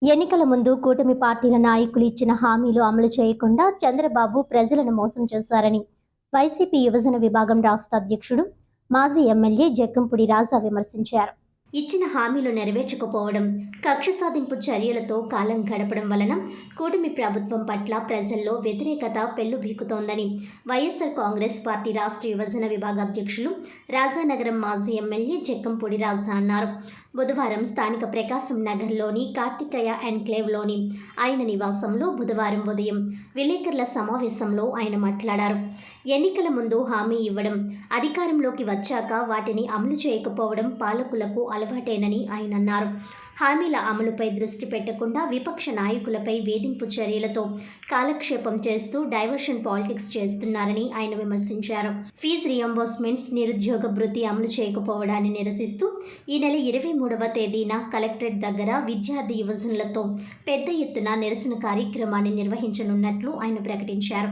ఎన్నికల ముందు కూటమి పార్టీల నాయకులు ఇచ్చిన హామీలు అమలు చేయకుండా చంద్రబాబు ప్రజలను మోసం చేశారని వైసీపీ యువజన విభాగం రాష్ట్ర అధ్యక్షుడు మాజీ ఎమ్మెల్యే జక్కంపూడి రాజా విమర్శించారు. ఇచ్చిన హామీలు నెరవేర్చకపోవడం, కక్ష సాధింపు చర్యలతో కాలం గడపడం వలన కూటమి ప్రభుత్వం పట్ల ప్రజల్లో వ్యతిరేకత పెల్లుబీకుతోందని వైఎస్ఆర్ కాంగ్రెస్ పార్టీ రాష్ట్ర యువజన విభాగ అధ్యక్షులు రాజానగరం మాజీ ఎమ్మెల్యే జక్కంపూడి రాజా అన్నారు. బుధవారం స్థానిక ప్రకాశం నగర్లోని కార్తికేయ ఎన్క్లేవ్లోని ఆయన నివాసంలో బుధవారం ఉదయం విలేకరుల సమావేశంలో ఆయన మాట్లాడారు. ఎన్నికల ముందు హామీ ఇవ్వడం, అధికారంలోకి వచ్చాక వాటిని అమలు చేయకపోవడం పాలకులకు అలవాటేనని ఆయన అన్నారు. హామీల అమలుపై దృష్టి పెట్టకుండా విపక్ష నాయకులపై వేధింపు చర్యలతో కాలక్షేపం చేస్తూ డైవర్షన్ పాలిటిక్స్ చేస్తున్నారని ఆయన విమర్శించారు. ఫీజు రియంబర్స్మెంట్స్, నిరుద్యోగ భృతి అమలు చేయకపోవడాన్ని నిరసిస్తూ ఈ నెల 23వ తేదీన కలెక్టరేట్ దగ్గర విద్యార్థి యువజనులతో పెద్ద ఎత్తున నిరసన కార్యక్రమాన్ని నిర్వహించనున్నట్లు ఆయన ప్రకటించారు.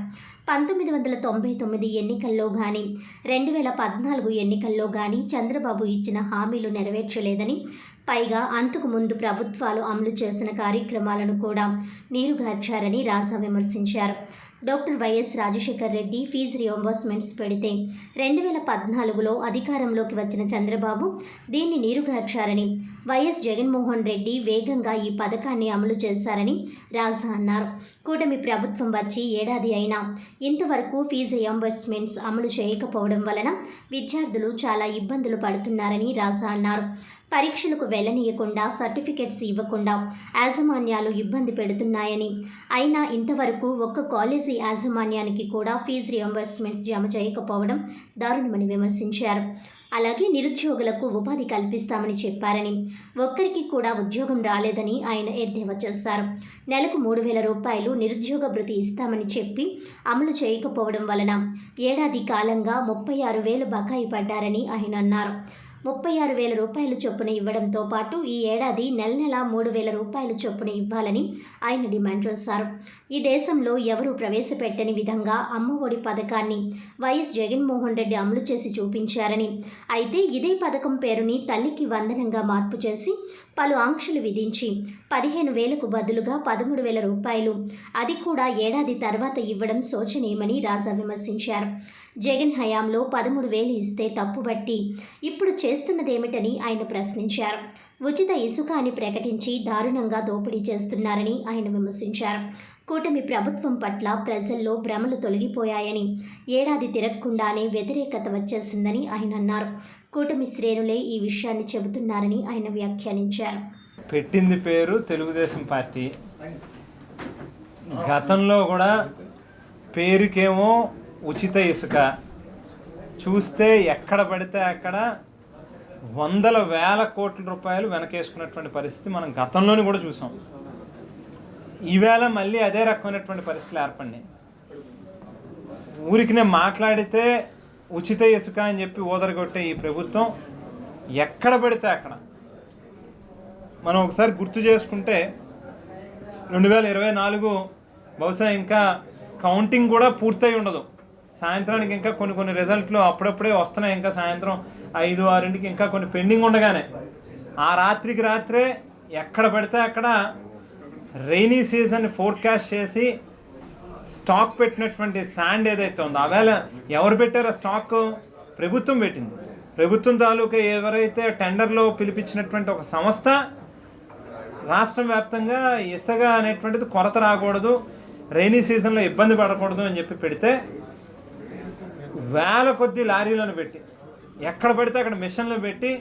1999 ఎన్నికల్లో కానీ 2014 ఎన్నికల్లో కానీ చంద్రబాబు ఇచ్చిన హామీలు నెరవేర్చలేదని, పైగా అంతకు ముందు ప్రభుత్వాలు అమలు చేసిన కార్యక్రమాలను కూడా నీరుగార్చారని రాజా విమర్శించారు. Doctor YS Rajasekhar Reddy fees reimbursements పెడితే 2014లో అధికారంలోకి వచ్చిన చంద్రబాబు దీన్ని నీరుగార్చారని, వైఎస్ జగన్మోహన్ రెడ్డి వేగంగా ఈ పథకాన్ని అమలు చేశారని రాజా అన్నారు. కూటమి ప్రభుత్వం వచ్చి ఏడాది అయినా ఇంతవరకు ఫీజు రియంబర్స్మెంట్స్ అమలు చేయకపోవడం వలన విద్యార్థులు చాలా ఇబ్బందులు పడుతున్నారని రాజా అన్నారు. పరీక్షలకు వెళ్లనీయకుండా, సర్టిఫికెట్స్ ఇవ్వకుండా యాజమాన్యాలు ఇబ్బంది పెడుతున్నాయని, అయినా ఇంతవరకు ఒక్క కాలేజీ యాజమాన్యానికి కూడా ఫీజు రియంబర్స్మెంట్ జమ చేయకపోవడం దారుణమని విమర్శించారు. అలాగే నిరుద్యోగులకు ఉపాధి కల్పిస్తామని చెప్పారని, ఒక్కరికి కూడా ఉద్యోగం రాలేదని ఆయన ఎద్దేవా చేశారు. నెలకు 3,000 రూపాయలు నిరుద్యోగ భృతి ఇస్తామని చెప్పి అమలు చేయకపోవడం వలన ఏడాది కాలంగా 36,000 బకాయి పడ్డారని ఆయన అన్నారు. 36,000 రూపాయలు చొప్పున ఇవ్వడంతో పాటు ఈ ఏడాది నెల 3,000 రూపాయలు చొప్పున ఇవ్వాలని ఆయన డిమాండ్ చేశారు. ఈ దేశంలో ఎవరూ ప్రవేశపెట్టని విధంగా అమ్మఒడి పథకాన్ని వైఎస్ జగన్మోహన్ రెడ్డి అమలు చేసి చూపించారని, అయితే ఇదే పథకం పేరుని తల్లికి వందనంగా మార్పు చేసి పలు ఆంక్షలు విధించి 15,000కు బదులుగా 13,000 రూపాయలు, అది కూడా ఏడాది తర్వాత ఇవ్వడం శోచనీయమని రాజా విమర్శించారు. జగన్ హయాంలో 13,000 ఇస్తే తప్పుబట్టి ఇప్పుడు చేస్తున్నదేమిటని ఆయన ప్రశ్నించారు. ఉచిత ఇసుక అని ప్రకటించి దారుణంగా దోపిడీ చేస్తున్నారని ఆయన విమర్శించారు. కూటమి ప్రభుత్వం పట్ల ప్రజల్లో భ్రమలు తొలగిపోయాయని, ఏడాది తిరగకుండానే వ్యతిరేకత వచ్చేసిందని ఆయన అన్నారు. కూటమి శ్రేణులే ఈ విషయాన్ని చెబుతున్నారని ఆయన వ్యాఖ్యానించారు. పెట్టింది పేరు తెలుగుదేశం పార్టీ. గతంలో కూడా పేరుకేమో ఉచిత ఇసుక, చూస్తే ఎక్కడ పడితే అక్కడ వందల వేల కోట్ల రూపాయలు వెనకేసుకున్నటువంటి పరిస్థితి మనం గతంలోని కూడా చూసాం. ఈవేళ మళ్ళీ అదే రకమైనటువంటి పరిస్థితులు ఏర్పడినాయి. ఊరికినే మాట్లాడితే ఉచిత ఇసుక అని చెప్పి ఓదరగొట్టే ఈ ప్రభుత్వం ఎక్కడ పడితే అక్కడ, మనం ఒకసారి గుర్తు చేసుకుంటే 2024 బహుశా ఇంకా కౌంటింగ్ కూడా పూర్తయి ఉండదు. సాయంత్రానికి ఇంకా కొన్ని రిజల్ట్లు అప్పుడప్పుడే వస్తున్నాయి. ఇంకా సాయంత్రం 5-6ంటికి ఇంకా కొన్ని పెండింగ్ ఉండగానే ఆ రాత్రికి రాత్రే ఎక్కడ పడితే అక్కడ రైనీ సీజన్ ఫోర్కాస్ట్ చేసి స్టాక్ పెట్టినటువంటి శాండ్ ఏదైతే ఉందో, ఆవేళ ఎవరు పెట్టారో స్టాక్ ప్రభుత్వం పెట్టింది. ప్రభుత్వం తాలూకా ఎవరైతే టెండర్లో పిలిపించినటువంటి ఒక సంస్థ రాష్ట్రం వ్యాప్తంగా ఇసుక అనేటువంటిది కొరత రాకూడదు, రైనీ సీజన్లో ఇబ్బంది పడకూడదు అని చెప్పి పెడితే వేల కొద్ది లారీలను పెట్టి ఎక్కడ పడితే అక్కడ మిషన్లు పెట్టి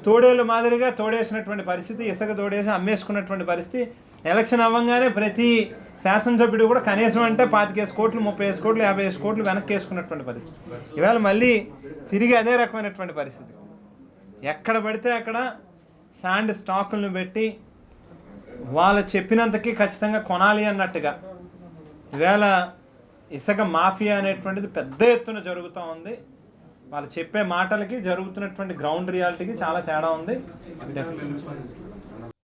తోడేళ్ళు మాదిరిగా తోడేసినటువంటి పరిస్థితి, ఇసుక తోడేసి అమ్మేసుకున్నటువంటి పరిస్థితి. ఎలక్షన్ అవ్వగానే ప్రతి శాసనసభ్యుడు కూడా కనీసం అంటే 25 కోట్లు, 35 కోట్లు, 55 కోట్లు వెనక్కి వేసుకున్నటువంటి పరిస్థితి. ఇవాళ మళ్ళీ తిరిగి అదే రకమైనటువంటి పరిస్థితి. ఎక్కడ పడితే అక్కడ శాండ్ స్టాకులను పెట్టి వాళ్ళు చెప్పినంతకి ఖచ్చితంగా కొనాలి అన్నట్టుగా ఇవాళ ఇసుక మాఫియా అనేటువంటిది పెద్ద ఎత్తున జరుగుతూ ఉంది. వాళ్ళు చెప్పే మాటలకి జరుగుతున్నటువంటి గ్రౌండ్ రియాలిటీకి చాలా తేడా ఉంది.